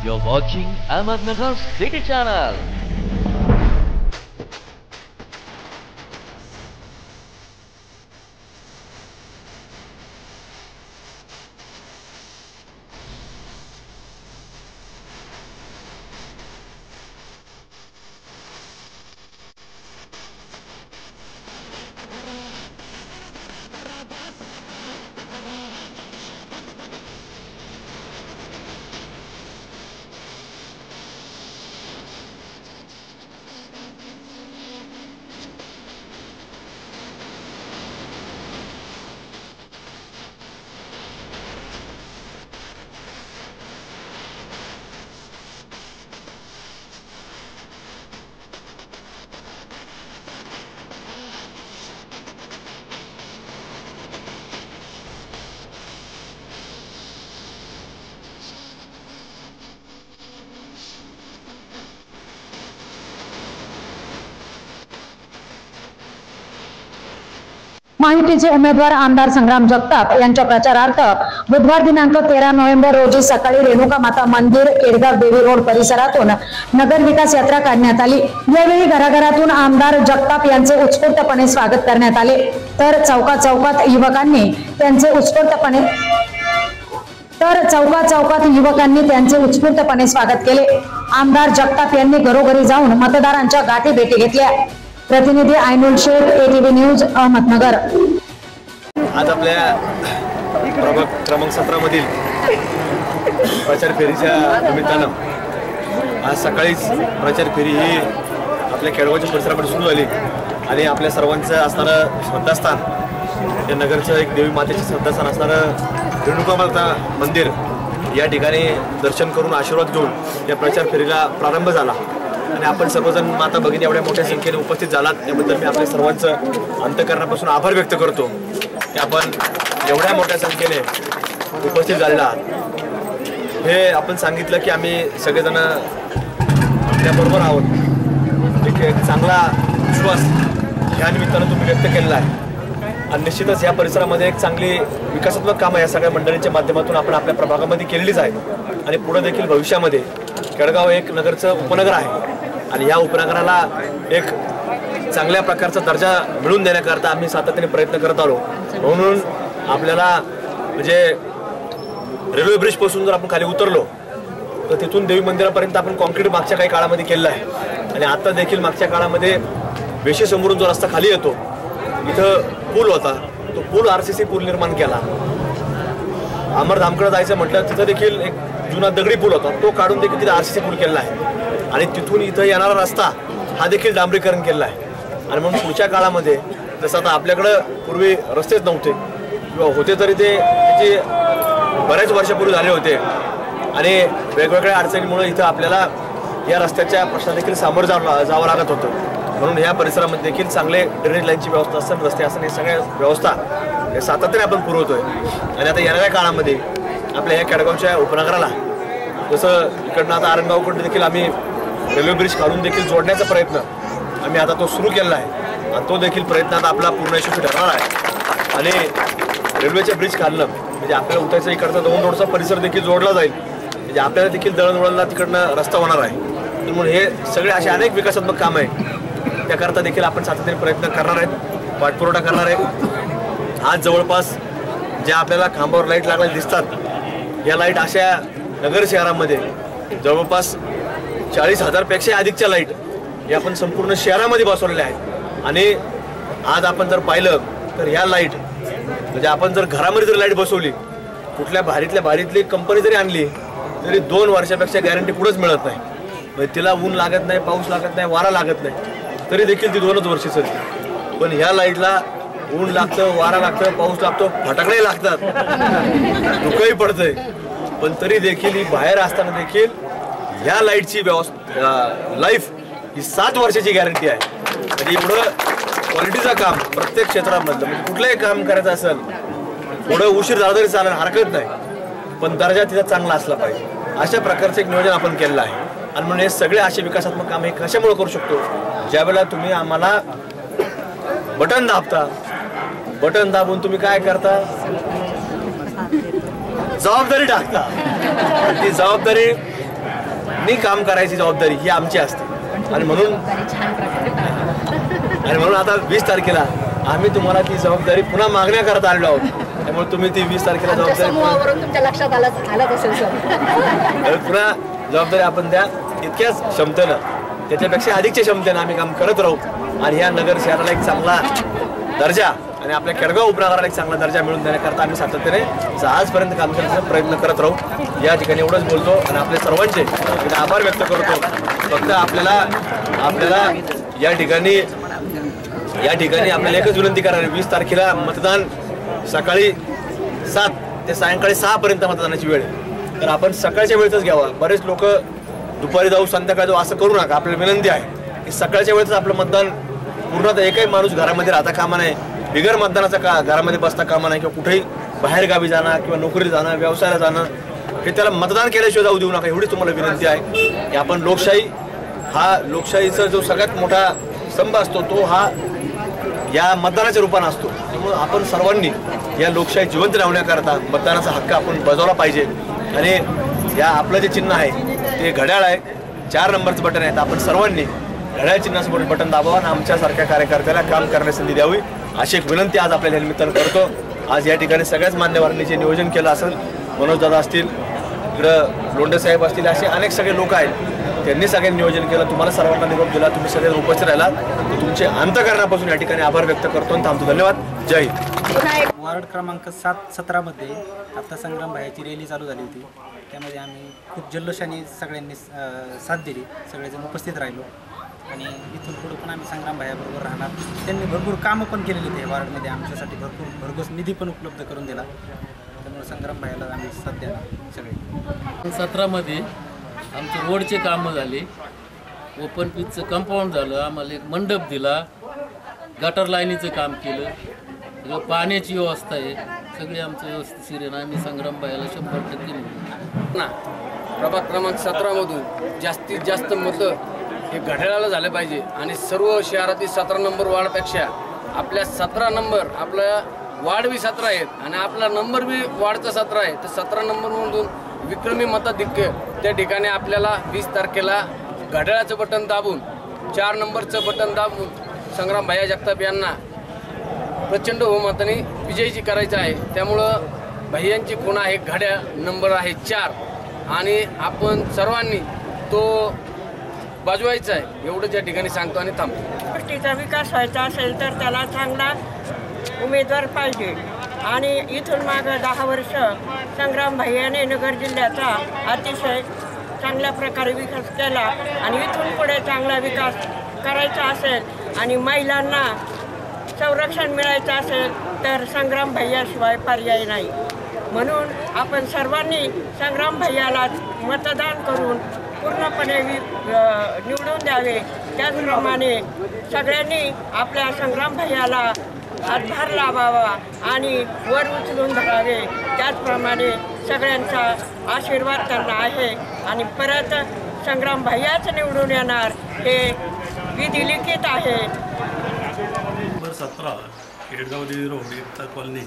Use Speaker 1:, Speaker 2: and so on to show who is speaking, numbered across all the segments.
Speaker 1: You're watching Ahmednagar City Channel.
Speaker 2: महायुतीचे उमेदवार आमदार संग्राम जगताप यांच्या प्रचारार्थ बुधवार दिनांक 13 नोव्हेंबर रोजी सकाळी रेणुका माता मंदिर केडगाव देवी रोड परिसरातून नगर विकास यात्रा काढण्यात आली। यावेळी घराघरातून आमदार जगताप यांचे उत्स्फूर्तपणे स्वागत करण्यात आले, तर चौकात युवकांनी त्यांचे उत्स्फूर्तपणे स्वागत केले। आमदार जगताप यांनी घरोघरी जाऊन मतदारांच्या गाठी भेटी घेतल्या। प्रतिनिधी आयनुल शेख, ATV न्यूज, अहमदनगर।
Speaker 3: आज आपल्या प्रभाग क्रमांक 17 मधील प्रचार फेरीच्या निमित्तानं आज सकाळीच प्रचार फेरी ही आपल्या केडगावच्या परिसरामध्ये सुरू झाली आणि आपल्या सर्वांचं असणारं श्रद्धास्थान, या नगरचं एक देवी मातेचे श्रद्धास्थान असणारं रेणुका माता मंदिर या ठिकाणी दर्शन करून आशीर्वाद घेऊन या प्रचार फेरीला प्रारंभ झाला आणि आपण सर्वजण माता भगिनी एवढ्या मोठ्या संख्येने उपस्थित झालात त्याबद्दल मी आपल्या सर्वांचं अंतःकरणापासून आभार व्यक्त करतो की आपण एवढ्या मोठ्या संख्येने उपस्थित झालेला आहात। हे आपण सांगितलं की आम्ही सगळेजण आपल्याबरोबर आहोत, एक चांगला विश्वास ह्या निमित्तानं तुम्ही व्यक्त केलेला आहे आणि निश्चितच या परिसरामध्ये एक चांगली विकासात्मक कामं या सगळ्या मंडळींच्या माध्यमातून आपण आपल्या प्रभागामध्ये केलेलीच आहे आणि पुढे देखील भविष्यामध्ये केडगाव एक नगरचं उपनगर आहे आणि या उपनगराला एक चांगल्या प्रकारचा दर्जा मिळवून देण्याकरता आम्ही सातत्याने प्रयत्न करत आलो। म्हणून आपल्याला म्हणजे रेल्वे ब्रिज पासून जर आपण खाली उतरलो तर तिथून देवी मंदिरापर्यंत आपण कॉन्क्रीट मागच्या काही काळामध्ये केलेलं आहे आणि आता देखील मागच्या काळामध्ये वेशी समोरून जो रस्ता खाली येतो इथं पूल होता, तो पूल RCC पूल निर्माण केला। अमरधामकडे जायचं म्हटलं तिथं देखील एक जुना दगडी पूल होता, तो काढून देखील तिथे RCC पूल केलेला आहे आणि तिथून इथं येणारा रस्ता हा देखील डांबरीकरण केलेला आहे आणि म्हणून पुढच्या काळामध्ये जसं आता आपल्याकडं पूर्वी रस्तेच नव्हते किंवा होते तरी ते त्याची बऱ्याच वर्षापूर्वी झाले होते आणि वेगवेगळ्या अडचणीमुळे इथं आपल्याला या रस्त्याच्या प्रश्नाला देखील सामोरं जावं लागत होतं। म्हणून ह्या परिसरामध्ये देखील चांगले ड्रेनेज लाईनची व्यवस्था असेल, रस्ते असेल, हे सगळ्या व्यवस्था हे सातत्याने आपण पुरवतोय आणि आता येणाऱ्या काळामध्ये आपल्या या केडगावच्या उपनगराला जसं इकडनं आता आरणगावकडे देखील आम्ही रेल्वे ब्रिज काढून देखील जोडण्याचा प्रयत्न आम्ही आता तो सुरू केलेला आहे आणि तो देखील प्रयत्न आता आपला पूर्ण यशस्वी ठरणार आहे आणि रेल्वेचे ब्रिज काढणं म्हणजे आपल्याला उठायचं इकडचा 2 रोडचा परिसर देखील जोडला जाईल, म्हणजे आपल्याला देखील दळणवळणला तिकडनं रस्ता होणार आहे। म्हणून हे सगळे असे अनेक विकासात्मक काम आहे त्याकरता देखील आपण सातत्याने प्रयत्न करणार आहेत, पाठपुरवठा करणार आहे। आज जवळपास ज्या आपल्याला खांबावर लाईट लागलेल्या दिसतात या लाईट अशा नगर शहरामध्ये जवळपास 40,000 पेक्षा अधिकच्या लाईट या आपण संपूर्ण शहरामध्ये बसवलेल्या आहेत आणि आज आपण जर पाहिलं तर ह्या लाईट म्हणजे आपण जर घरामध्ये जर लाईट बसवली, कुठल्या भारीतली कंपनी जरी आणली तरी 2 वर्षापेक्षा गॅरंटी कुठंच मिळत नाही, म्हणजे तिला ऊन लागत नाही, पाऊस लागत नाही, वारा लागत नाही, तरी देखील ती 2च वर्ष चालते। पण ह्या लाईटला ऊन लागतं, वारा लागतं, पाऊस लागतो, फटाकडे लागतात, धुकंही पडतंय, पण तरी देखील ही बाहेर असताना देखील ह्या लाईटची लाईफ ही 7 वर्षाची गॅरंटी आहे। म्हणजे एवढं क्वालिटीचं काम प्रत्येक क्षेत्रामधलं म्हणजे कुठलंही काम करायचं असेल थोडं उशीर झाला तरी चालेल, हरकत नाही, पण दर्जा तिचा चांगला असला पाहिजे, अशा प्रकारचं एक नियोजन आपण केलेलं आहे। आणि म्हणून हे सगळे असे विकासात्मक काम हे कशामुळे करू शकतो, ज्यावेळेला तुम्ही आम्हाला बटन दाबता, बटन दाबून तुम्ही काय करता, जबाबदारी टाकता, ती जबाबदारी त्यांनी काम करायची जबाबदारी ही आमची असते आणि म्हणून आता 20 तारखेला आम्ही तुम्हाला ती जबाबदारी पुन्हा मागण्याकरता आलेलो आहोत. त्यामुळे तुम्ही ती 20 तारखेला जबाबदारी
Speaker 2: तुमच्या लक्षात आलं असेल सर.
Speaker 3: पुन्हा जबाबदारी आपण द्या. इतक्याच क्षमतेनं त्याच्यापेक्षा अधिकच्या क्षमतेनं आम्ही काम करत राहू आणि ह्या नगर शहराला एक चांगला दर्जा आणि आपल्या केडगाव उपनगराला एक चांगला दर्जा मिळवून देण्याकरता आम्ही सातत्याने आजपर्यंत काम करण्याचा प्रयत्न करत राहू. या ठिकाणी एवढंच बोलतो आणि आपले सर्वांचे आभार व्यक्त करतो. फक्त आपल्याला या ठिकाणी आपल्याला एकच विनंती करणार 20 तारखेला मतदान सकाळी 7 ते सायंकाळी 6 पर्यंत मतदानाची वेळ आहे. तर आपण सकाळच्या वेळेतच घ्यावा. बरेच लोक दुपारी जाऊ संध्याकाळी जाऊ असं करू नका. आपल्याला विनंती आहे की सकाळच्या वेळेतच आपलं मतदान पूर्णतः एकही माणूस घरामध्ये राहता कामा नाही, बिगर मतदानाचा घरामध्ये बसता कामा नाही किंवा कुठेही बाहेर गावी जाणं किंवा नोकरीला जाणं व्यवसायाला जाणं हे त्याला मतदान केल्याशिवाय जाऊ देऊ नका एवढी तुम्हाला विनंती आहे. की आपण लोकशाहीचा जो सगळ्यात मोठा स्तंभ असतो तो हा या मतदानाच्या रूपानं असतो. त्यामुळे आपण सर्वांनी या लोकशाही जिवंत राहण्याकरता मतदानाचा हक्क आपण बजावला पाहिजे. आणि या आपलं जे चिन्ह आहे ते घड्याळ आहे, 4 नंबरचं बटन आहे. तर आपण सर्वांनी घड्याळ चिन्हाचं बटन दाबावं आणि आमच्यासारख्या कार्यकर्त्याला काम करण्याची संधी द्यावी अशी एक विनंती आज आपल्याला निमित्तानं करतो. आज या ठिकाणी सगळ्याच मान्यवरांनी जे नियोजन केलं असेल, मनोजदादा असतील, इकडं लोंढे साहेब असतील, असे अनेक सगळे लोक आहेत, त्यांनी सगळ्यांनी नियोजन केलं. तुम्हाला सर्वांना निरोप दिला, तुम्ही सगळे उपस्थित राहिला, तुमचे अंतःकरणापासून या ठिकाणी आभार व्यक्त करतो आणि थांबतो. धन्यवाद. जय हिंद.
Speaker 4: वार्ड क्रमांक 7-17 मध्ये आता संग्राम भाईची रॅली चालू झाली होती. त्यामध्ये आम्ही खूप जल्लोषाने सगळ्यांनी साथ दिली, सगळेजण उपस्थित राहिलो आणि इथून पुढे पण आम्ही संग्राम भाईबरोबर राहणार. त्यांनी भरपूर कामं पण केलेली होती वार्डमध्ये, आमच्यासाठी भरघोस निधी पण उपलब्ध करून दिला. त्यामुळे संग्राम भाईला आम्ही साथ देणार सगळे.
Speaker 5: 17 मध्ये आमचे रोडचे कामं झाले, ओपन पिचचं कंपाऊंड झालं, आम्हाला एक मंडप दिला, गटर लाईनीचं काम केलं, सगळं पाण्याची व्यवस्था आहे, सगळे आमचं व्यवस्थित आहे. आम्ही संग्राम भाईला 100% निवडू
Speaker 6: ना. प्रभाग क्रमांक 17 मधून जास्तीत जास्त मतं हे घड्याळाला झाले पाहिजे आणि सर्व शहरातील 17 नंबर वार्डपेक्षा आपल्या 17 नंबर आपल्या वार्ड बी 17 आहेत आणि आपला नंबर बी वार्डचा 17 आहे. तर 17 नंबरमधून विक्रमी मताधिक्य त्या ठिकाणी आपल्याला 20 तारखेला घड्याळाचं बटन दाबून 4 नंबरचं बटन दाबून संग्राम भैया जगताप यांना प्रचंड बहुमताने विजयी करायचं आहे. त्यामुळं भैयांची खुणा आहे घड्याळ नंबर आहे 4 आणि आपण सर्वांनी तो बाजवायचा आहे एवढं या ठिकाणी सांगतो आणि थांबतो.
Speaker 7: गोष्टीचा विकास व्हायचा असेल तर त्याला चांगला उमेदवार पाहिजे आणि इथून मागं 10 वर्ष संग्राम भैयाने नगर जिल्ह्याचा अतिशय चांगल्या प्रकारे विकास केला आणि इथून पुढे चांगला विकास करायचा असेल आणि महिलांना संरक्षण मिळायचं असेल तर संग्राम भैयाशिवाय पर्याय नाही. म्हणून आपण सर्वांनी संग्राम भैयाला मतदान करून पूर्णपणे निवडून द्यावे. त्याचप्रमाणे सगळ्यांनी आपल्या संग्राम भैयाला हातभार लावावा आणि वर उचलून धरावे. त्याचप्रमाणे सगळ्यांचा आशीर्वाद त्यांना आहे आणि परत संग्राम भैयाच निवडून येणार हे विधिलिखित आहे.
Speaker 8: 17 केडगाव देवी रोड एकता कॉलनी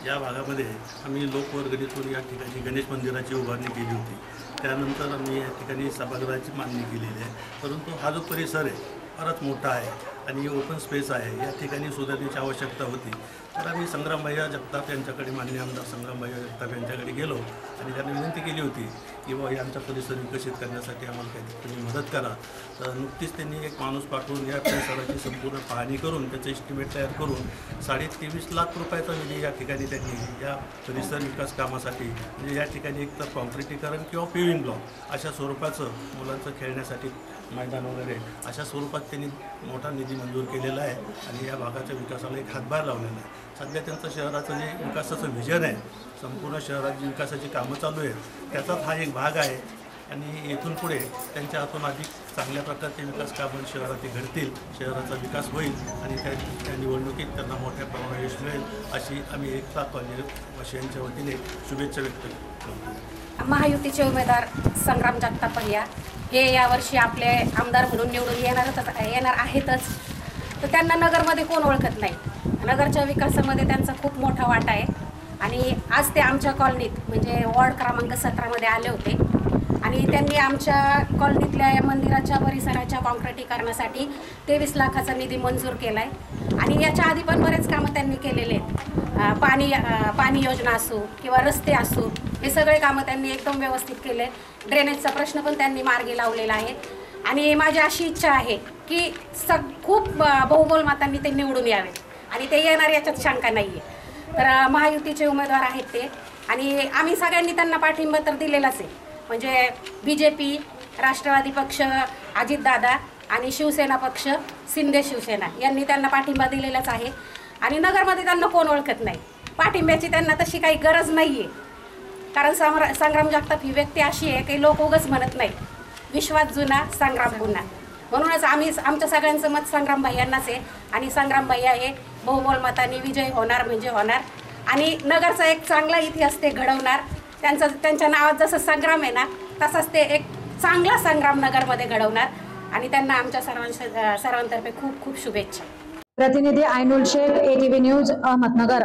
Speaker 8: या भागामध्ये आम्ही लोकवर्गणीतून या ठिकाणी गणेश मंदिराची उभारणी केली होती. त्यानंतर आम्ही या ठिकाणी सभागृहाची मागणी केलेली आहे. परंतु हा जो परिसर आहे फारच मोठा आहे आणि ओपन स्पेस आहे, या ठिकाणी सुधारण्याची आवश्यकता होती. तर आम्ही संग्राम भैया जगताप यांच्याकडे, माननीय आमदार संग्राम भैया जगताप यांच्याकडे गेलो आणि त्यांनी विनंती केली होती की बाबा यांचा परिसर विकसित करण्यासाठी आम्हाला काही तुम्ही मदत करा. तर नुकतीच त्यांनी एक माणूस पाठवून या परिसराची संपूर्ण पाहणी करून त्याचं एस्टिमेट तयार करून 23.5 लाख रुपयाचा निधी या ठिकाणी त्यांनी या परिसर विकास कामासाठी म्हणजे या ठिकाणी एकतर कॉन्क्रिटीकरण किंवा पेविंग ब्लॉक अशा स्वरूपाचं मुलांचं खेळण्यासाठी मैदान वगैरे अशा स्वरूपात त्यांनी मोठा निधी मंजूर केलेला आहे आणि या भागाच्या विकासाला एक हातभार लावलेला आहे. सध्या त्यांचं शहराचं जे विकासाचं विजन आहे, संपूर्ण शहरात जी विकासाची कामं चालू आहेत त्याचाच हा एक भाग आहे आणि येथून पुढे त्यांच्या हातून अधिक चांगल्या प्रकारचे विकास कामं शहरात घडतील, शहराचा विकास होईल आणि त्या निवडणुकीत त्यांना मोठ्या प्रमाणात यश मिळेल अशी आम्ही एकता कॉलनीवासियांच्या वतीने शुभेच्छा व्यक्त करतो.
Speaker 9: महायुतीचे उमेदवार संग्राम जगताप भैया हे यावर्षी आपले आमदार म्हणून निवडून येणार आहेतच. तर त्यांना नगरमध्ये कोण ओळखत नाही. नगरच्या विकासामध्ये त्यांचा खूप मोठा वाटा आहे आणि आज ते आमच्या कॉलनीत म्हणजे वॉर्ड क्रमांक 17 मध्ये आले होते आणि त्यांनी आमच्या कॉलनीतल्या या मंदिराच्या परिसराच्या कॉन्क्रिटीकरणासाठी 23 लाखाचा निधी मंजूर केला आहे. आणि याच्या आधी पण बरेच कामं त्यांनी केलेले आहेत. पाणी योजना असो किंवा रस्ते असो, हे सगळे कामं त्यांनी एकदम व्यवस्थित केले. ड्रेनेजचा प्रश्न पण त्यांनी मार्गी लावलेला आहे. आणि माझी अशी इच्छा आहे की खूप बहुमोल मतांनी ते निवडून यावे आणि ते येणार याच्यात शंका नाही आहे. तर महायुतीचे उमेदवार आहेत ते, आणि आम्ही सगळ्यांनी त्यांना पाठिंबा तर दिलेलाच आहे. म्हणजे BJP, राष्ट्रवादी पक्ष, अजितदादा आणि शिवसेना पक्ष, शिंदे शिवसेना यांनी त्यांना पाठिंबा दिलेलाच आहे. आणि नगरमध्ये त्यांना कोण ओळखत नाही. पाठिंब्याची त्यांना तशी काही गरज नाही आहे, कारण संग्राम जगताप ही व्यक्ती अशी आहे की लोक उगाच म्हणत नाही, विश्वास जुना संग्राम पुन्हा. म्हणूनच आमच्या सगळ्यांचं मत संग्राम भैयांनाच आहे. आणि संग्राम भैया हे बहुमोल मतांनी विजय होणार म्हणजे होणार. आणि नगरचा एक चांगला इतिहास ते घडवणार. त्यांच्या नावात जसं संग्राम आहे ना, तसाच ते एक चांगला संग्राम नगरमध्ये घडवणार. आणि त्यांना आमच्या सर्वांतर्फे खूप खूप शुभेच्छा.
Speaker 2: प्रतिनिधी आयनुल शेख, ATV न्यूज, अहमदनगर.